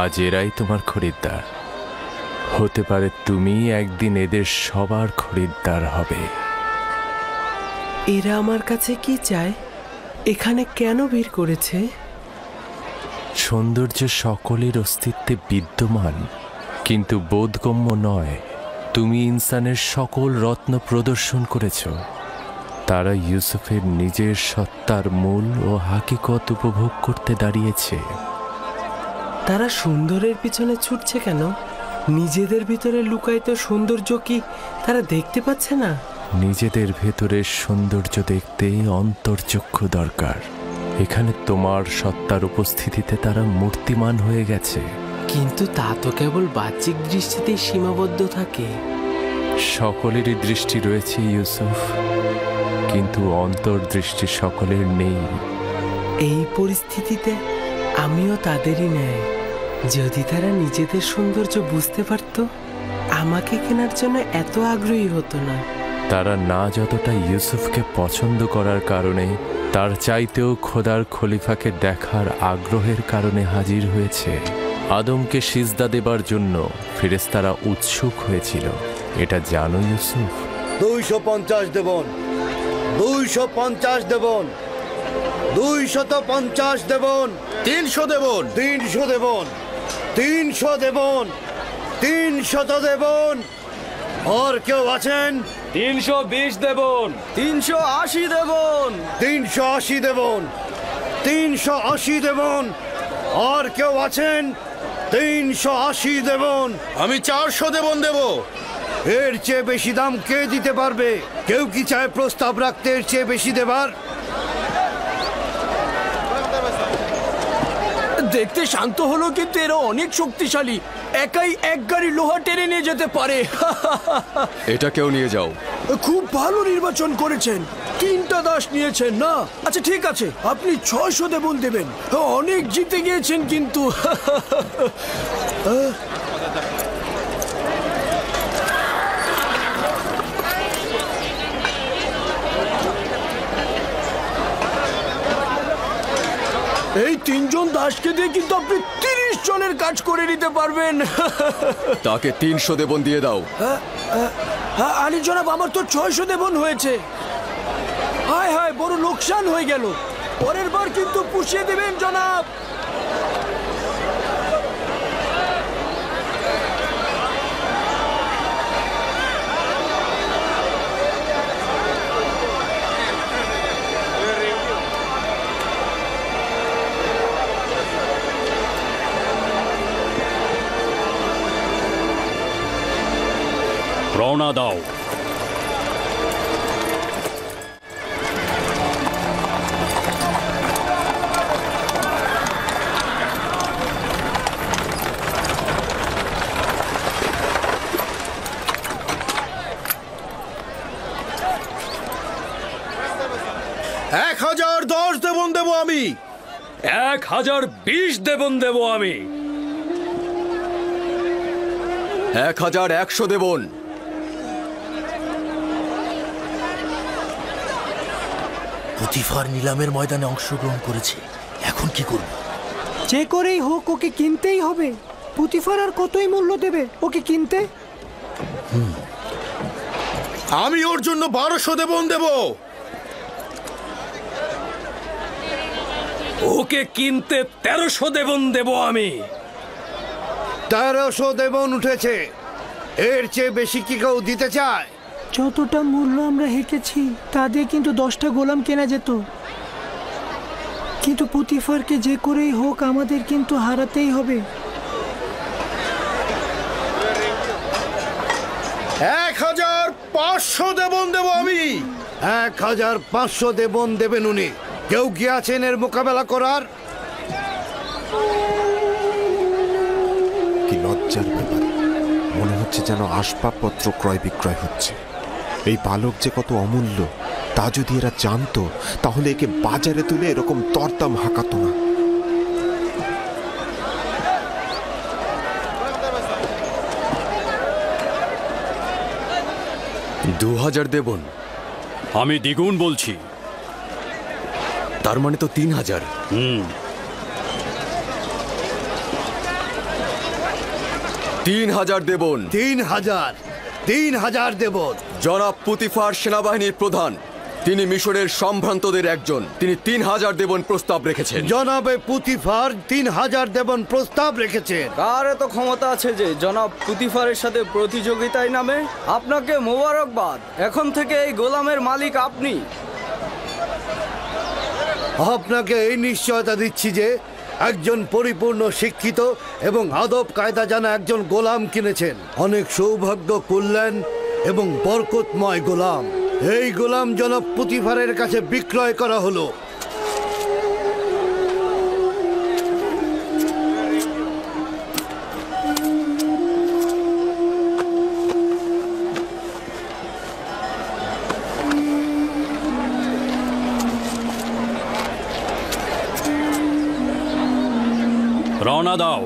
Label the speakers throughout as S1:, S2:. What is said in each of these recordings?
S1: আজ এরাই তোমার খরিদ্দার। হতে পারে তুমি একদিন এদের সবার খরিদ্দার হবে।
S2: এরা আমার কাছে কি চায়? এখানে কেন ভিড় করেছে?
S1: সৌন্দর্য সকলের অস্তিত্বে বিদ্যমান, কিন্তু বোধগম্য নয়। তুমি ইনসানের সকল রত্ন প্রদর্শন করেছ। তারা ইউসুফের নিজের সত্তার মূল ও হাকিকত উপভোগ করতে দাঁড়িয়েছে।
S2: তারা সুন্দরের পিছনে ছুটছে কেন? নিজেদের ভিতরে লুকায়িত সৌন্দর্য কি তারা দেখতে পাচ্ছে না?
S1: নিজেদের ভেতরের সৌন্দর্য দেখতে অন্তর্চক্ষু দরকার। এখানে তোমার সত্তার উপস্থিতিতে তারা মূর্তিমান হয়ে গেছে।
S2: কিন্তু তা তো কেবল বাহ্যিক দৃষ্টিতেই সীমাবদ্ধ থাকে।
S1: সকলেরই দৃষ্টি রয়েছে ইউসুফ, কিন্তু অন্তর্দৃষ্টি সকলের নেই।
S2: এই পরিস্থিতিতে আমিও তাদেরই ন্যায়। যদি তারা নিজেদের সৌন্দর্য বুঝতে পারত, আমাকে কেনার জন্য এত আগ্রহী হতো না।
S1: তারা না যতটা ইউসুফকে পছন্দ করার কারণে, তার চাইতেও খোদার খলিফাকে দেখার আগ্রহের কারণে হাজির হয়েছে। আদমকে সিজদা দেবার জন্য ফেরেশতারা উৎসুক হয়েছিল। এটা জানো ইউসুফ?
S3: 250 দেবন, 250 দেবন, 250 দেবন, 300 দেবন, 300 দেবন, 300 দেবন, 300 দেবন। আর কেউ আছেন?
S4: 320 দেবন, 380 দেবন,
S3: 380 দেবন, 380 দেবন। আর কেউ আছেন? 380 দেবন।
S5: আমি 400 দেবন দেব।
S3: এর চেয়ে বেশি দাম কে দিতে পারবে? কেউ কি চায় প্রস্তাব রাখতে এর চেয়ে বেশি দেবার?
S4: দেখতে শান্ত হলো, কিন্তু এরা অনেক শক্তিশালী। একাই এক গাড়ি লোহা টেনে নিয়ে যেতে পারে।
S5: এটা কেউ নিয়ে যাও।
S4: খুব ভালো নির্বাচন করেছেন। 3টা দাস নিয়েছেন না? আচ্ছা ঠিক আছে, আপনি 600 দেবন দেবেন। অনেক জিতে গিয়েছেন কিন্তু। এই 3 জন দাসকে দিয়ে কিন্তু আপনি 30 জনের কাজ করে নিতে পারবেন।
S5: তাকে 300 দেবন দিয়ে দাও।
S4: আলী জনাব, আমার তো 600 দেবন হয়েছে। হায় হায়, বড় লোকসান হয়ে গেল। পরের বার কিন্তু পুষিয়ে দেবেন জনাব।
S6: রওনা দাও।
S5: এক 1010 দেবন দেব আমি।
S6: 1020 দেবন দেব আমি।
S5: 1100 দেবন।
S7: পুতিফার নিলামের ময়দানে অংশগ্রহণ করেছে। এখন কি করব?
S8: যে করেই হোক ওকে কিনতেই হবে। পুতিফার আর কতই মূল্য দেবে ওকে কিনতে?
S5: আমি ওর জন্য 1200 দেবন দেব।
S6: ওকে কিনতে 1300 দেবন দেব আমি।
S3: 1300 দেবন উঠেছে। এর চেয়ে বেশি কি কেউ দিতে চায়?
S8: যতটা মূল্য আমরা হেঁকেছি তা দিয়ে কিন্তু 10টা গোলাম কেনা যেত। কিন্তু পুতিফারকে যে করেই হোক আমাদের কিন্তু হারাতেই হবে।
S5: 1500 দেবন দেব আমি।
S3: 1500 দেবন দেবেন উনি। কেউ কি আছেন এর মোকাবেলা করার?
S9: কি লজ্জার ব্যাপার! মনে হচ্ছে যেন আসবাবপত্র ক্রয় বিক্রয় হচ্ছে। এই বালক যে কত অমূল্য তা যদি এরা জানতো, তাহলে একে বাজারে তুলে এরকম দরদাম হাঁকাতো না।
S5: $2000 দেবন।
S6: আমি দ্বিগুণ বলছি।
S5: তার মানে তো 3000।
S10: 3000 দেবন।
S3: 3000, 3000 দেবন।
S10: জনাব পুতিফার সেনাবাহিনীর প্রধান, তিনি মিশরের সম্ভ্রান্তদের একজন, তিনি 3000 দেবন প্রস্তাব রেখেছেন।
S3: জনাবে পুতিফার 3000 দেবন প্রস্তাব রেখেছেন।
S4: কার এত ক্ষমতা আছে যে জনাব পুতিফারের সাথে প্রতিযোগিতায় নামে? আপনাকে মোবারকবাদ, এখন থেকে এই গোলামের মালিক আপনি।
S3: আপনাকে এই নিশ্চয়তা দিচ্ছি যে একজন পরিপূর্ণ শিক্ষিত এবং আদব কায়দা জানা একজন গোলাম কিনেছেন। অনেক সৌভাগ্য, কল্যাণ এবং বরকতময় গোলাম। এই গোলাম জনাব পুতিফারের কাছে বিক্রয় করা হলো।
S6: রওনা দাও।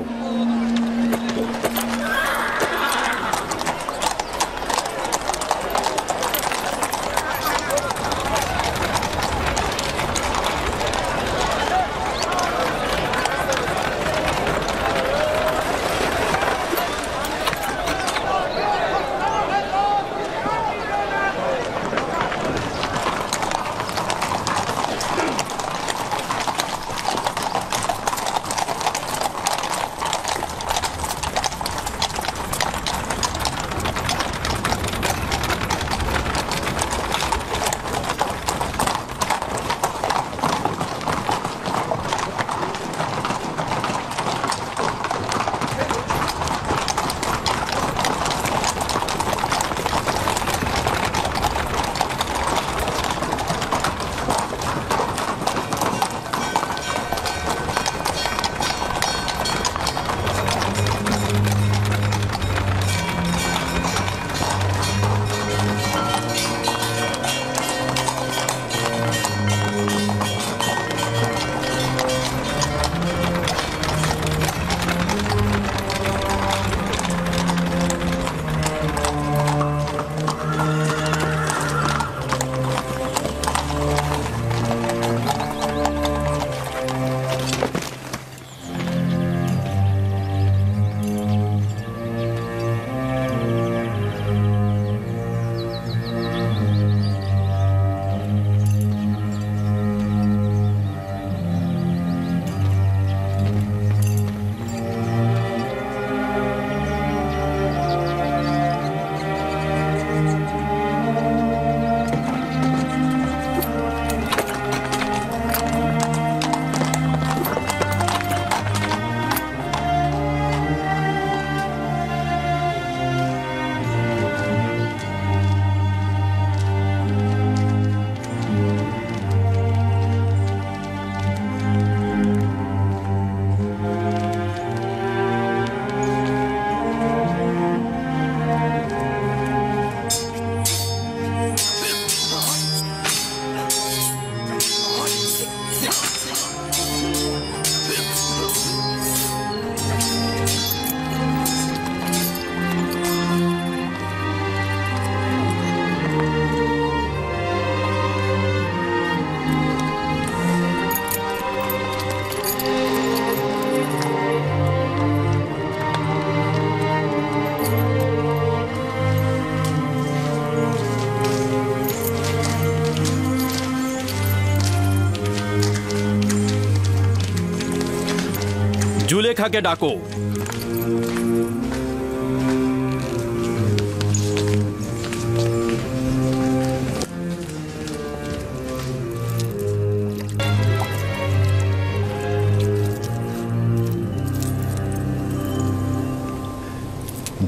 S6: জুলেখাকে ডাকো।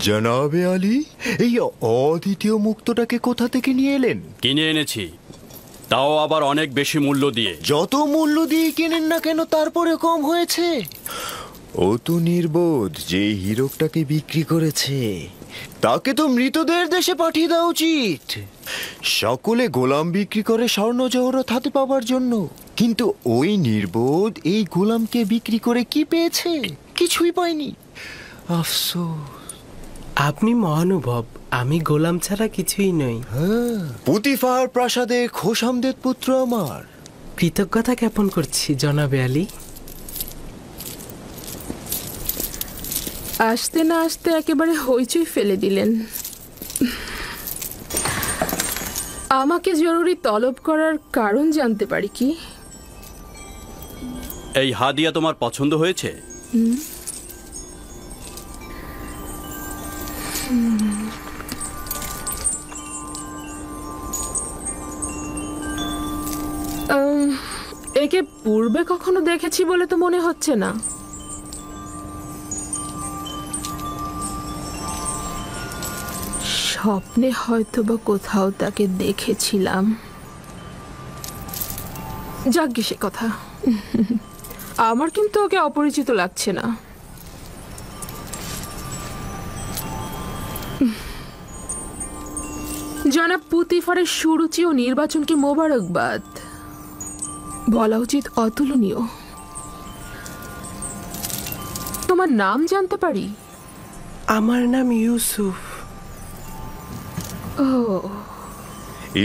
S11: জনাবে আলী, এই অদ্বিতীয় মুক্তটাকে কোথা থেকে নিয়ে এলেন?
S6: কিনে এনেছি, তাও আবার অনেক বেশি মূল্য দিয়ে।
S11: যত মূল্য দিয়ে কেনেন না কেন, তারপরে কম হয়েছে। ও তো নির্বোধ যে হীরকটাকে বিক্রি করেছে। তাকে তো মৃতদের দেশে পাঠিয়ে দেওয়া উচিত। সকলে গোলাম বিক্রি করে স্বর্ণ জহরত হাতে পাবার জন্য, কিন্তু ওই নির্বোধ এই গোলামকে বিক্রি করে কি পেয়েছে? কিছুই পায়নি। আফসোস।
S2: আপনি মহানুভব, আমি গোলাম ছাড়া কিছুই নই।
S11: পুতিফার প্রাসাদে খোশামদের পুত্র আমার।
S2: কৃতজ্ঞতা জ্ঞাপন করছি জনাবে আলী।
S12: আসতে না আসতে একেবারে হইচই ফেলে দিলেন। আমাকে জরুরি তলব করার কারণ জানতে পারি কি?
S6: এই হাদিয়া তোমার পছন্দ হয়েছে?
S12: একে পূর্বে কখনো দেখেছি বলে তো মনে হচ্ছে না। স্বপ্নে হয়তো বা কোথাও তাকে দেখেছিলাম। যাকগে সে কথা। আমার কিন্তু ওকে অপরিচিত লাগছে না। জনাব পুতিফারের সুরুচি ও নির্বাচনকে মোবারকবাদ বলা উচিত, অতুলনীয়। তোমার নাম জানতে পারি?
S2: আমার নাম ইউসুফ।
S12: ও,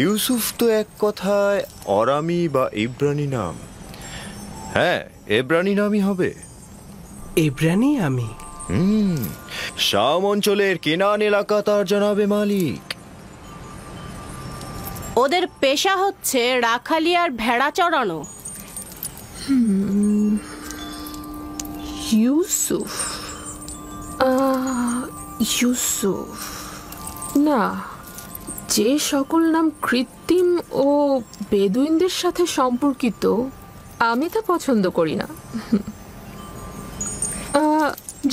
S11: ইউসুফ তো এক কথায় অরামি বা ইব্রানি নাম। হ্যাঁ, এব্রানি নামই হবে।
S2: এব্রানি আমি।
S11: শাম অঞ্চলের কেনান এলাকা তার জনাবে মালিক।
S13: ওদের পেশা হচ্ছে রাখালি আর ভেড়া চড়ানো।
S12: ইউসুফ ইউসুফ না, যে সকল নাম কৃত্রিম ও বেদুইনদের সাথে সম্পর্কিত আমি তা পছন্দ করি না।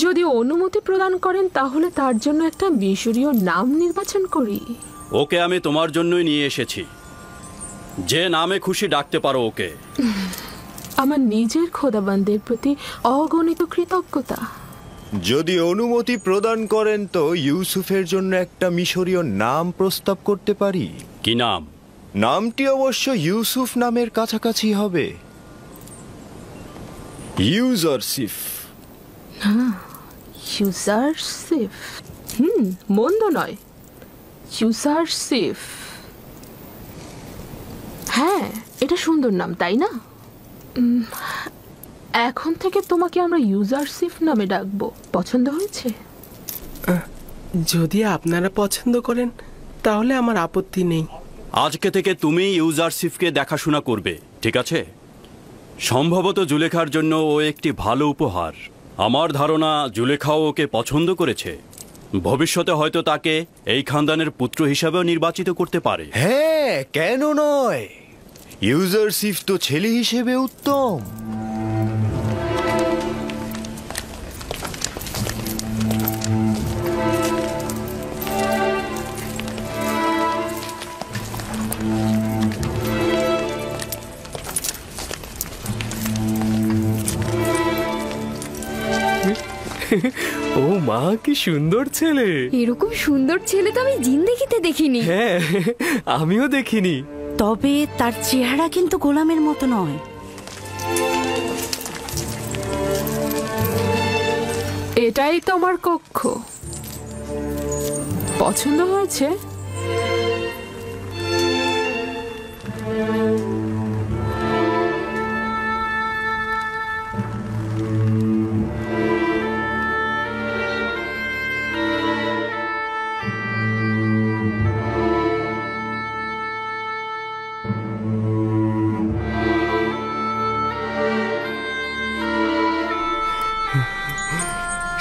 S12: যদি অনুমতি প্রদান করেন তাহলে তার জন্য একটা মিশরীয় নাম নির্বাচন করি।
S6: ওকে আমি তোমার জন্যই নিয়ে এসেছি। যে নামে খুশি ডাকতে পারো ওকে।
S12: আমার নিজের খোদাবান্দের প্রতি অগণিত কৃতজ্ঞতা।
S11: যদি অনুমতি প্রদান করেন তো ইউসুফের জন্য একটা মিশরীয় নাম প্রস্তাব করতে পারি।
S6: কি নাম?
S11: নামটি অবশ্য ইউসুফ নামের কাছাকাছি হবে। ইউজারসিফ।
S12: ইউজারসিফ, মন্দ নয়। ইউজারসিফ, হ্যাঁ, এটা সুন্দর নাম, তাই না? এখন থেকে তোমাকে আমরা ইউজারসিফ নামে ডাকবো। পছন্দ হয়েছে?
S2: যদি আপনারা পছন্দ করেন তাহলে আমার আপত্তি নেই।
S6: আজকে থেকে তুমি ইউজারসিফকে দেখাশোনা করবে, ঠিক আছে? সম্ভবত জুলেখার জন্য ও একটি ভালো উপহার। আমার ধারণা জুলেখাও ওকে পছন্দ করেছে। ভবিষ্যতে হয়তো তাকে এই খানদানের পুত্র হিসাবেও নির্বাচিত করতে পারে।
S11: হ্যাঁ, কেন নয়? ইউজারসিফ তো ছেলে হিসেবে উত্তম।
S14: ও মা, কি সুন্দর ছেলে!
S15: এরকম সুন্দর ছেলে তো আমি জিন্দেগিতে দেখিনি।
S14: হ্যাঁ, আমিও দেখিনি।
S16: তবে তার চেহারা কিন্তু গোলামের মতো নয়।
S12: এটাই তোমার কক্ষ। পছন্দ হয়েছে?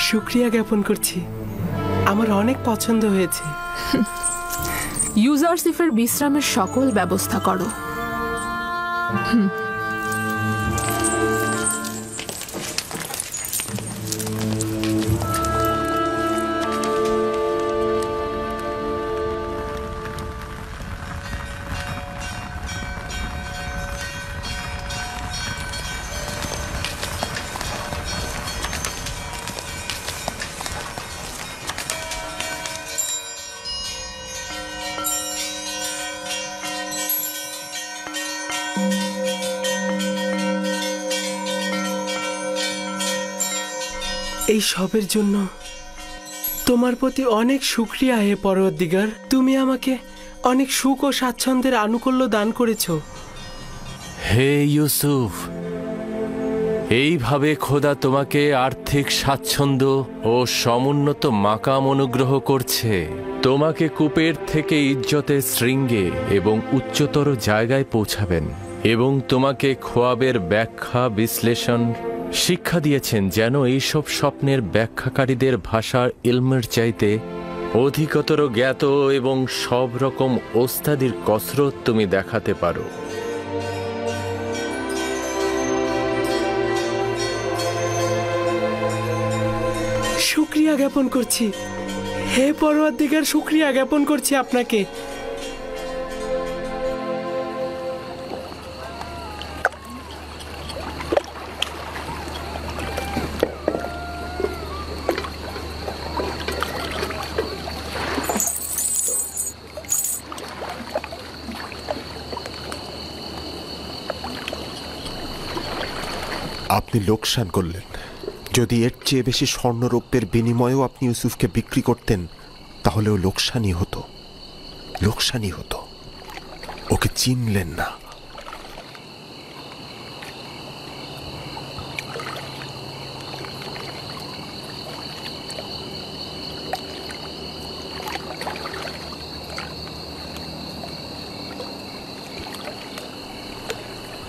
S2: শুকরিয়া জ্ঞাপন করছি, আমার অনেক পছন্দ হয়েছে।
S12: ইউজারসিফের বিশ্রামের সকল ব্যবস্থা করো।
S2: এই সবের জন্য তোমার প্রতি অনেক শুকরিয়া হে পরওয়ারদিগার। তুমি আমাকে অনেক সুখ ও স্বাচ্ছন্দ্যের আনুকূল্য দান করেছ।
S1: হে ইউসুফ, এইভাবে খোদা তোমাকে আর্থিক স্বাচ্ছন্দ্য ও সমুন্নত মাকাম অনুগ্রহ করছে। তোমাকে কূপের থেকে ইজ্জতের শৃঙ্গে এবং উচ্চতর জায়গায় পৌঁছাবেন এবং তোমাকে খোয়াবের ব্যাখ্যা বিশ্লেষণ শিক্ষা দিয়েছেন, যেন এইসব স্বপ্নের ব্যাখ্যাকারীদের ভাষার ইলমের চাইতে অধিকতর জ্ঞাত এবং সব রকম ওস্তাদির কসরত তুমি দেখাতে পারো।
S2: শুকরিয়া জ্ঞাপন করছি, হে পরওয়ারদিগার, শুকরিয়া জ্ঞাপন করছি আপনাকে।
S9: আপনি লোকসান করলেন। যদি এর চেয়ে বেশি স্বর্ণরৌপ্যের বিনিময়েও আপনি ইউসুফকে বিক্রি করতেন তাহলেও লোকসানই হতো, লোকসানই হতো। ওকে চিনলেন না।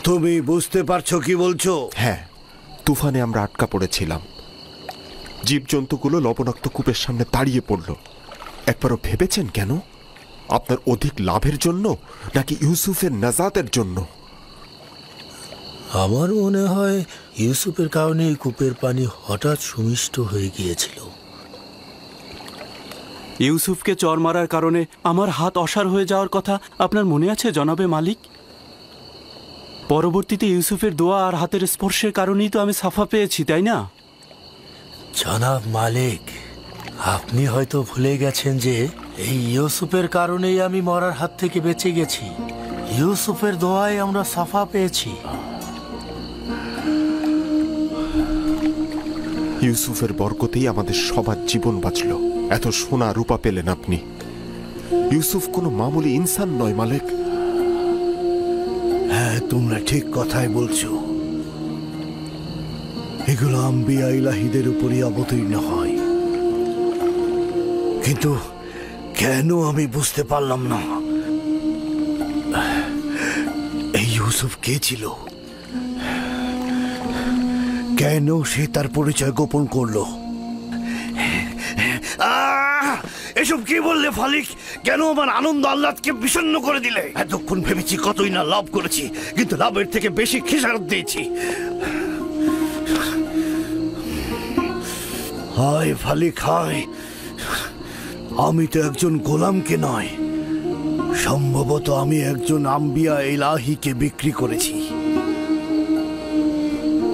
S3: তুমি বুঝতে পারছো কি বলছো?
S9: হ্যাঁ, তুফানে আমরা আটকা পড়েছিলাম। জীবজন্তুগুলো লবণাক্ত কূপের সামনে দাঁড়িয়ে পড়ল। একবারও ভেবেছেন কেন? আপনার অধিক লাভের জন্য নাকি ইউসুফের নাজাতের জন্য?
S7: আমার মনে হয় ইউসুফের কারণে এই কূপের পানি হঠাৎ সুমিষ্ট হয়ে গিয়েছিল।
S6: ইউসুফকে চর মারার কারণে আমার হাত অসাড় হয়ে যাওয়ার কথা আপনার মনে আছে জনাবে মালিক? পরবর্তীতে ইউসুফের দোয়া আর হাতের স্পর্শের কারণেই তো আমি সাফা পেয়েছি, তাই না?
S7: জনাব মালিক, আপনি হয়তো ভুলে গেছেন যে এই ইউসুফের কারণেই আমি মরার হাত থেকে বেঁচে গেছি। ইউসুফের দোয়ায় আমরা সাফা পেয়েছি।
S9: ইউসুফের বরকতেই আমাদের সবার জীবন বাঁচল। এত সোনা রূপা পেলেন আপনি। ইউসুফ কোনো মামুলি ইনসান নয় মালিক।
S3: হ্যাঁ, তোমরা ঠিক কথাই বলছো। এগুলো আম্বিয়া ইলাহিদের উপরই অবতীর্ণ হয়, কিন্তু কেন আমি বুঝতে পারলাম না এই ইউসুফ কে ছিল, কেন সে তার পরিচয় গোপন করলো। এসব কি বললে ফালিক? কেন আমার আনন্দ আহ্লাদকে বিষণ্ণ করে দিলে? এতক্ষণ ভেবেছি কতই না লাভ করেছি, কিন্তু লাভের থেকে বেশি খেসারত দিয়েছি। হায় ফালিক হায়, আমি তো একজন গোলামকে নয়, সম্ভবত আমি একজন আম্বিয়া ইলাহিকে বিক্রি করেছি।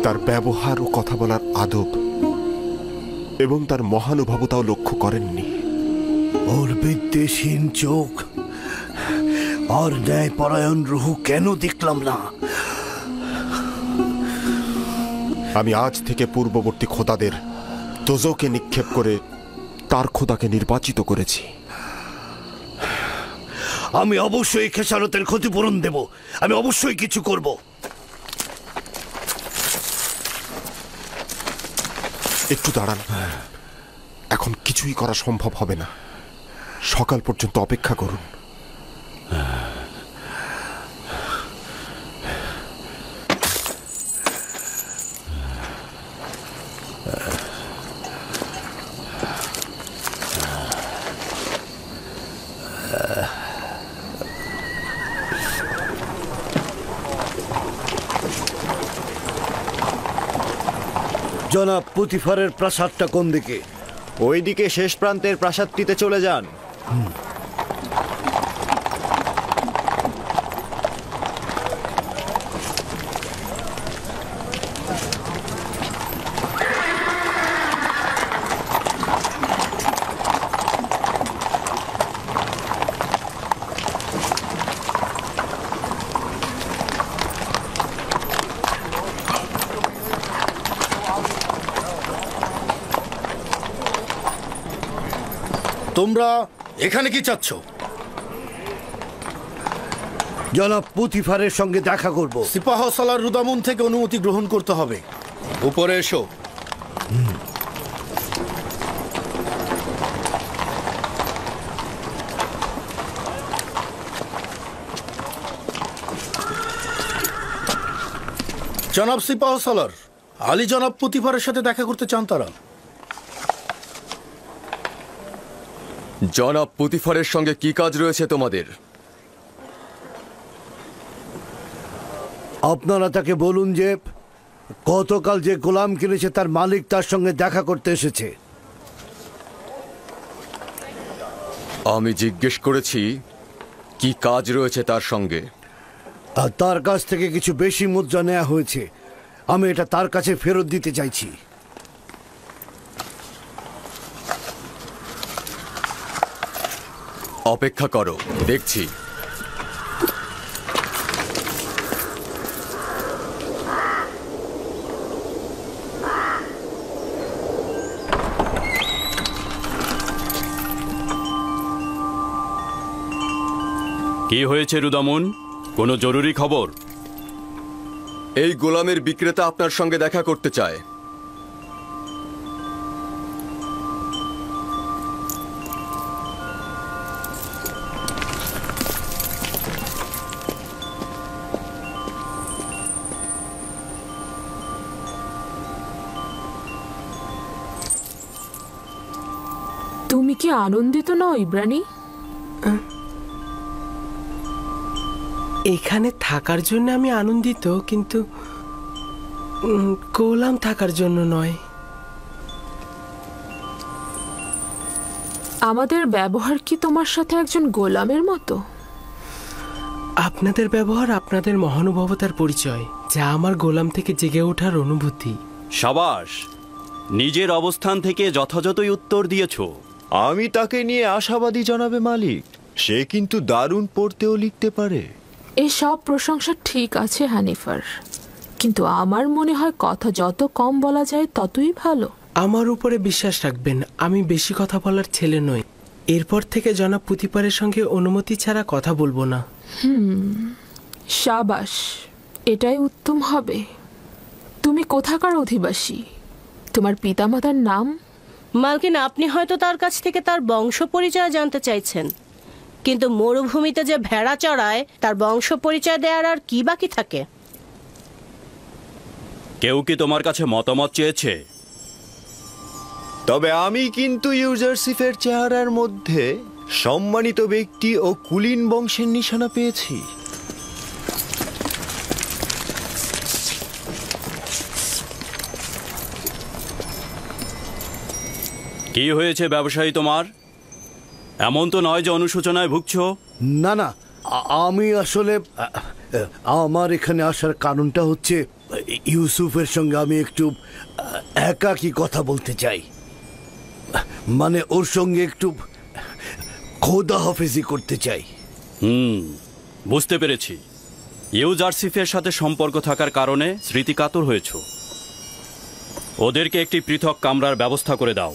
S9: তার ব্যবহার ও কথা বলার আদব এবং তার মহানুভবতাও লক্ষ্য করেননি।
S3: ওর বিদ্বেষহীন চোখ আর ন্যায়পরায়ণ রুহু কেন দেখলাম না?
S9: আমি আজ থেকে পূর্ববর্তী খোদাদের দোজকে নিক্ষেপ করে তার খোদাকে নির্বাচিত করেছি।
S3: আমি অবশ্যই খেসারতের ক্ষতিপূরণ দেব, আমি অবশ্যই কিছু করব।
S9: একটু দাঁড়ান, এখন কিছুই করা সম্ভব হবে না। সকাল পর্যন্ত অপেক্ষা করুন।
S3: জনাব, পুতিফারের প্রাসাদটা কোন দিকে?
S11: ওইদিকে শেষ প্রান্তের প্রাসাদটিতে চলে যান।
S5: তোমরা এখানে কি চাচ্ছ?
S3: জনাব, পুতিফারের সঙ্গে দেখা করব।
S5: সিপাহ সালার রুদামুন থেকে অনুমতি গ্রহণ করতে হবে। উপরে এসো। জনাব সিপাহ সালার, আলী জনাব পুতিফারের সাথে দেখা করতে চান তারা।
S10: জনাব পুতিফারের সঙ্গে কি কাজ রয়েছে তোমাদের?
S3: আপনারা তাকে বলুন যে গতকাল যে গোলাম কিনেছে তার মালিক তার সঙ্গে দেখা করতে এসেছে।
S10: আমি জিজ্ঞেস করেছি কি কাজ রয়েছে তার সঙ্গে।
S3: আর তার কাছ থেকে কিছু বেশি মুদ্রা নেওয়া হয়েছে, আমি এটা তার কাছে ফেরত দিতে চাইছি।
S10: অপেক্ষা করো, দেখছি।
S6: কি হয়েছে রুদামুন? কোনো জরুরি খবর?
S10: এই গোলামের বিক্রেতা আপনার সঙ্গে দেখা করতে চায়।
S12: তুমি কি আনন্দিত নও ইব্রানি?
S2: এখানে থাকার জন্য আমি আনন্দিত, কিন্তু গোলাম থাকার জন্য নয়।
S12: আমাদের ব্যবহার কি তোমার সাথে একজন গোলামের মতো?
S2: আপনাদের ব্যবহার আপনাদের মহানুভবতার পরিচয়, যা আমার গোলাম থেকে জেগে ওঠার অনুভূতি।
S6: সাবাস, নিজের অবস্থান থেকে যথাযথই উত্তর দিয়েছো।
S11: আমি তাকে নিয়ে আশাবাদী জনাবে মালিক। সে কিন্তু দারুণ পড়তেও লিখতে পারে।
S12: এই সব প্রশংসা ঠিক আছে হানিফার, কিন্তু আমার মনে হয় কথা যত কম বলা যায় ততই ভালো।
S2: আমার উপরে বিশ্বাস রাখবেন, আমি বেশি কথা বলার ছেলে নই। এরপর থেকে জনাব পুতিপারের সঙ্গে অনুমতি ছাড়া কথা বলবো না।
S12: সাবাস, এটাই উত্তম হবে। তুমি কোথাকার অধিবাসী? তোমার পিতামাতার নাম?
S13: মালকিন, আপনি হয়তো তার কাছ থেকে তার বংশ পরিচয় জানতে চাইছেন, কিন্তু মরুভূমিতে যে ভেড়া চড়ায় তার বংশ পরিচয় দেওয়ার আর কি বাকি থাকে?
S6: কেউ কি তোমার কাছে মতামত চেয়েছে?
S11: তবে আমি কিন্তু ইউজারসিফের চেহারার মধ্যে সম্মানিত ব্যক্তি ও কুলীন বংশের নিশানা পেয়েছি।
S6: কি হয়েছে ব্যবসায়ী তোমার? এমন তো নয় যে অনুশোচনায় ভুগছো।
S3: না না, আমি আসলে আমার এখানে আসার কারণটা হচ্ছে ইউসুফের সঙ্গে আমি একটু একাকী কথা বলতে চাই। মানে ওর সঙ্গে একটু খোদা হাফেজি করতে চাই।
S6: বুঝতে পেরেছি। ইউজারসিফের সাথে সম্পর্ক থাকার কারণে স্মৃতিকাতর হয়েছ। ওদেরকে একটি পৃথক কামরার ব্যবস্থা করে দাও।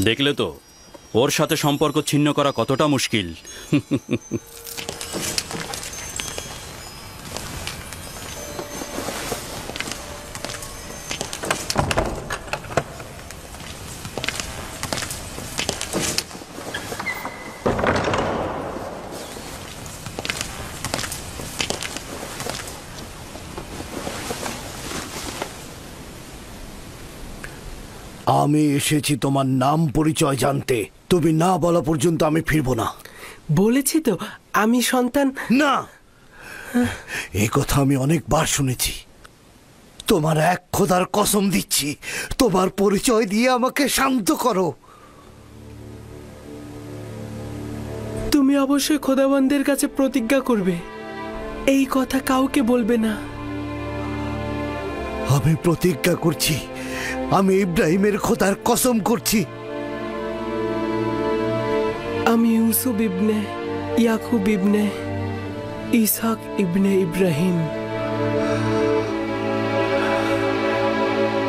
S6: দেখলে তো ওর সাথে সম্পর্ক ছিন্ন করা কতটা মুশকিল।
S3: আমি এসেছি তোমার নাম পরিচয় জানতে। তুমি না বলা পর্যন্ত আমি ফিরবো না।
S2: বলেছি তো আমি সন্তান।
S3: না, এই কথা আমি অনেকবার শুনেছি। তোমার এক খোদার কসম দিচ্ছি, তোমার পরিচয় দিয়ে আমাকে শান্ত করো।
S2: তুমি অবশ্যই খোদাবন্দের কাছে প্রতিজ্ঞা করবে, এই কথা কাউকে বলবে না।
S3: আমি প্রতিজ্ঞা করছি, আমি ইব্রাহিমের খোদার কসম করছি।
S2: আমি ইউসুফ ইবনে ইয়াকুব ইবনে ইসহাক ইবনে ইব্রাহিম।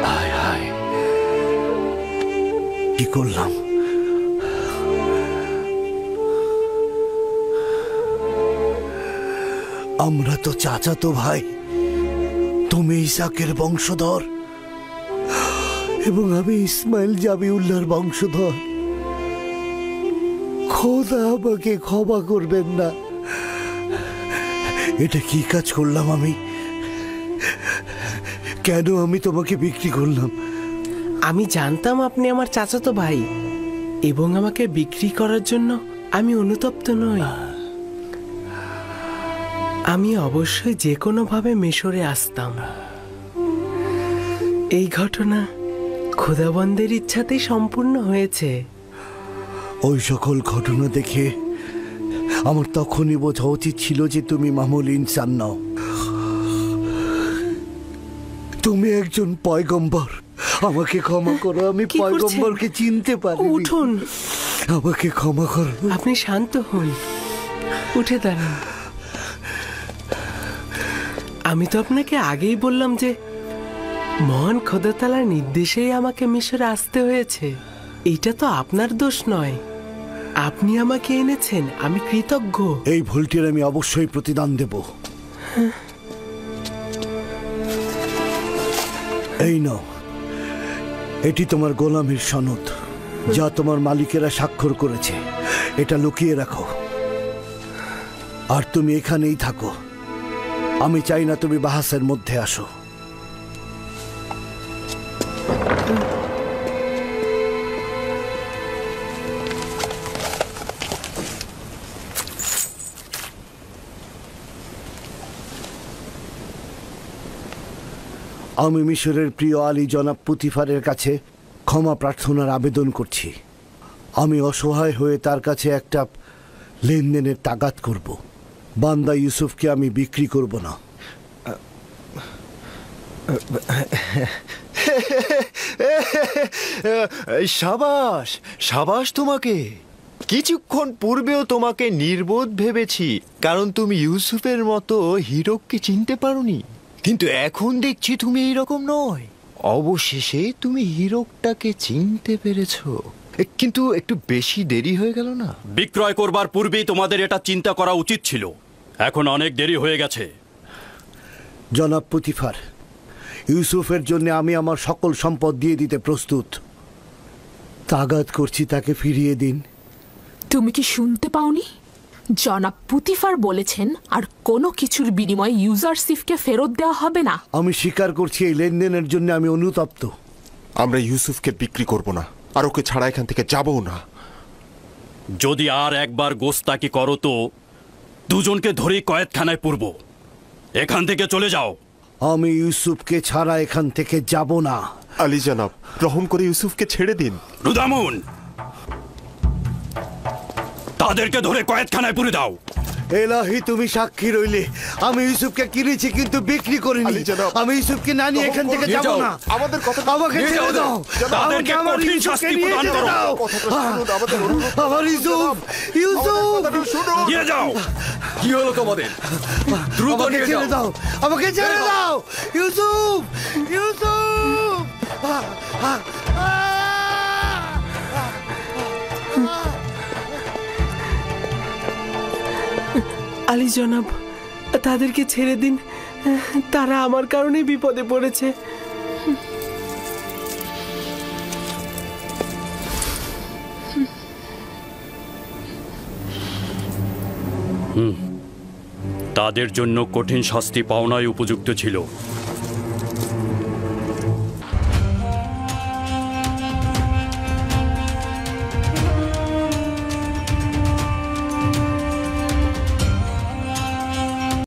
S3: হায় হায়, কি করলাম? আমরা তো চাচাতো ভাই। তুমি ইসাকের বংশধর এবং আমি ইসমাইল জাবিউল্লাহর বংশধর। খোদা আমাকে ক্ষমা করবেন না। এটা কি কাজ করলাম আমি? কেন আমি তোমাকে বিক্রি করলাম?
S2: আমি জানতাম আপনি আমার চাচাতো ভাই এবং আমাকে বিক্রি করার জন্য আমি অনুতপ্ত নই। আমি অবশ্যই যে কোনোভাবে মিশরে আসতাম। এই ঘটনা খোদাবন্দের ইচ্ছাতেই সম্পূর্ণ হয়েছে।
S3: ওই সকল ঘটনা দেখে আমার তখনই বোঝা উচিত ছিল যে তুমি মামুল ইনসান নও। তুমি একজন পয়গম্বর। আমাকে ক্ষমা করো, আমি পয়গম্বরকে চিনতে পারি।
S2: উঠুন,
S3: আমাকে ক্ষমা করো।
S2: আপনি শান্ত হন, উঠে দাঁড়ান। আমি তো আপনাকে আগেই বললাম যে মহান খোদা তাআলার নির্দেশেই আমাকে মিশরে আসতে হয়েছে। এটা তো আপনার দোষ নয়। আপনি আমাকে এনেছেন, আমি কৃতজ্ঞ।
S3: এই ভুলটির আমি অবশ্যই প্রতিদান দেব। এই নাও, এটি তোমার গোলামের সনদ, যা তোমার মালিকেরা স্বাক্ষর করেছে। এটা লুকিয়ে রাখো আর তুমি এখানেই থাকো। আমি চাই না তুমি বাহাসের মধ্যে আসো। আমি মিশরের প্রিয় আলী জনাব পুতিফারের কাছে ক্ষমা প্রার্থনার আবেদন করছি। আমি অসহায় হয়ে তার কাছে একটা লেনদেনের তাগাদ করব। বান্দা ইউসুফকে আমি বিক্রি করব না।
S11: সাবাস সাবাস তোমাকে। কিছুক্ষণ পূর্বেও তোমাকে নির্বোধ ভেবেছি, কারণ তুমি ইউসুফের মতো হিরককে চিনতে পারোনি। কিন্তু এখন দেখছি তুমি এইরকম নয়। অবশেষে তুমি হিরকটাকে চিনতে পেরেছো। কিন্তু একটু বেশি দেরি হয়ে গেল না?
S6: বিক্রয় করবার পূর্বেই তোমাদের এটা চিন্তা করা উচিত ছিল। এখন অনেক দেরি হয়ে গেছে।
S3: জনাব পুতিফার, ইউসুফের জন্য আমি আমার সকল সম্পদ দিয়ে দিতে প্রস্তুত। তাগাদ করছি তাকে ফিরিয়ে দিন।
S12: তুমি কি শুনতে পাওনি? জনাব পুতিফার বলেছেন আর কোনো কিছুর বিনিময়ে ইউজারশিপকে ফেরত দেওয়া হবে না।
S3: আমি স্বীকার করছি এই লেনদেনের জন্য আমি অনুতপ্ত।
S9: আমরা ইউসুফকে বিক্রি করব না, আর ওকে ছাড়া এখান থেকে যাবও না।
S6: যদি আর একবার গোস্তাকি করো তো দুজনকে ধরেই কয়েদখানায় পুরব। এখান থেকে চলে যাও।
S3: আমি ইউসুফকে ছাড়া এখান থেকে যাব না।
S9: আলী জনাব, রহম করে ইউসুফকে ছেড়ে দিন।
S6: রুদামুন, তাদেরকে ধরে কয়েদখানায় পুরে দাও।
S3: এলাহি, তুমি সাক্ষী রইলে। আমি ইউসুফকে কিনেছি কিন্তু বিক্রি করিনি। আমি ইউসুফকে না নিয়ে এখান থেকে যাব না।
S9: আমাদের কথা
S3: আমাকে ছেড়ে দাও।
S6: তাদেরকে কঠিন শাস্তি প্রদান করো।
S3: আমার ইউসুফ, ইউসুফ
S6: নিয়ে যাও।
S10: কি হলো তোমাদের? দ্রুত
S3: আমাকে
S10: নিয়ে
S3: ছেড়ে
S10: যাও।
S3: দাও, আমাকে ছেড়ে দাও। ইউসুফ, ইউসুফ।
S2: আলী জনাব, তাদেরকে ছেড়ে দিন। তারা আমার কারণে বিপদে পড়েছে।
S6: তাদের জন্য কঠিন শাস্তি পাওনাই উপযুক্ত ছিল।